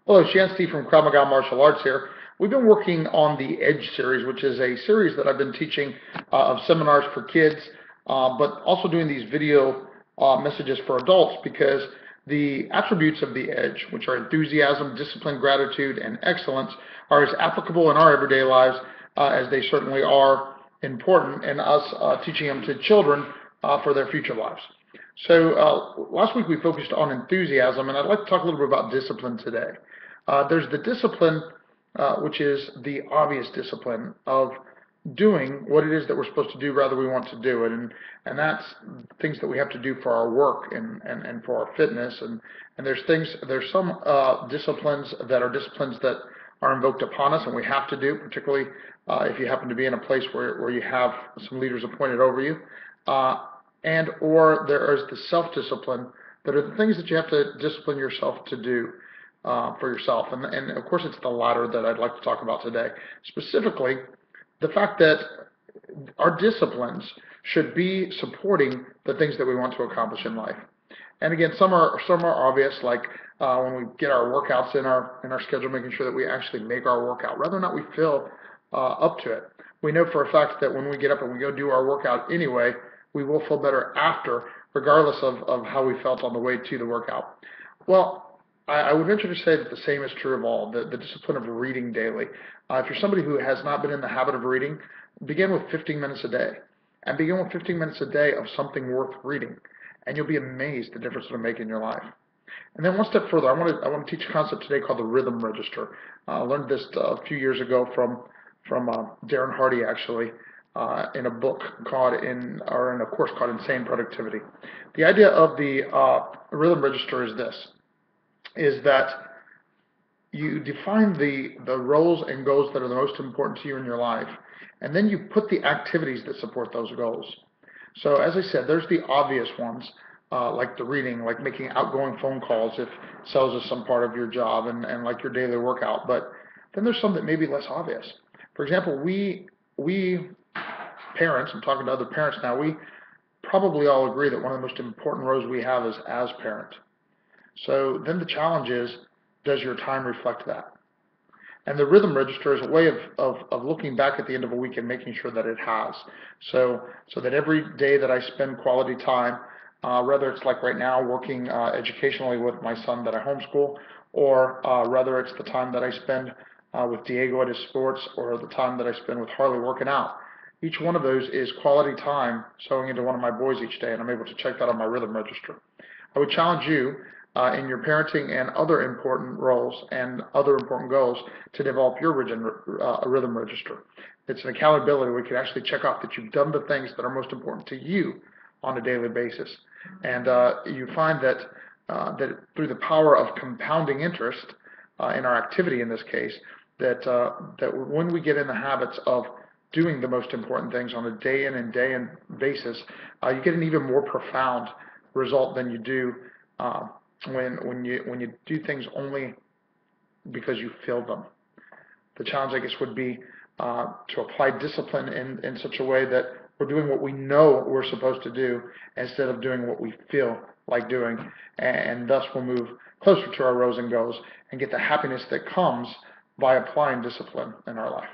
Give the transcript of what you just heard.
Hello, Shihan Steve from Krav Maga Martial Arts here. We've been working on the EDGE series, which is a series that I've been teaching of seminars for kids, but also doing these video messages for adults because the attributes of the EDGE, which are enthusiasm, discipline, gratitude, and excellence, are as applicable in our everyday lives as they certainly are important in us teaching them to children for their future lives. So last week we focused on enthusiasm, and I'd like to talk a little bit about discipline today. There's the discipline, which is the obvious discipline of doing what it is that we're supposed to do rather we want to do it, and that's things that we have to do for our work and for our fitness, and there's some disciplines that are invoked upon us and we have to do, particularly if you happen to be in a place where you have some leaders appointed over you, and or there is the self-discipline that are the things that you have to discipline yourself to do for yourself. And of course, it's the latter that I'd like to talk about today. Specifically, the fact that our disciplines should be supporting the things that we want to accomplish in life. And again, some are obvious, like when we get our workouts in our schedule, making sure that we actually make our workout, whether or not we feel up to it. We know for a fact that when we get up and we go do our workout anyway, we will feel better after, regardless of how we felt on the way to the workout. Well, I would venture to say that the same is true of all, the discipline of reading daily. If you're somebody who has not been in the habit of reading, begin with 15 minutes a day. And begin with 15 minutes a day of something worth reading. And you'll be amazed the difference it'll make in your life. And then one step further, I want to teach a concept today called the rhythm register. I learned this a few years ago from Darren Hardy, actually, in a book in a course called Insane Productivity. The idea of the rhythm register is this, is that you define the roles and goals that are the most important to you in your life, and then you put the activities that support those goals. So as I said, there's the obvious ones, like the reading, like making outgoing phone calls if sales is some part of your job, and like your daily workout. But then there's some that may be less obvious. For example, we parents, I'm talking to other parents now, we probably all agree that one of the most important roles we have is as parent. So then the challenge is, does your time reflect that? And the rhythm register is a way of looking back at the end of a week and making sure that it has. So that every day that I spend quality time, whether it's like right now working educationally with my son that I homeschool, or whether it's the time that I spend with Diego at his sports, or the time that I spend with Harley working out, each one of those is quality time sewing into one of my boys each day, and I'm able to check that on my rhythm register. I would challenge you in your parenting and other important roles and other important goals to develop your rhythm register. It's an accountability where you can actually check off that you've done the things that are most important to you on a daily basis. And you find that through the power of compounding interest in our activity in this case, that when we get in the habits of doing the most important things on a day in and day in basis, you get an even more profound result than you do when you do things only because you feel them. The challenge, I guess, would be to apply discipline in such a way that we're doing what we know we're supposed to do instead of doing what we feel like doing, and thus we'll move closer to our roles and goals and get the happiness that comes by applying discipline in our life.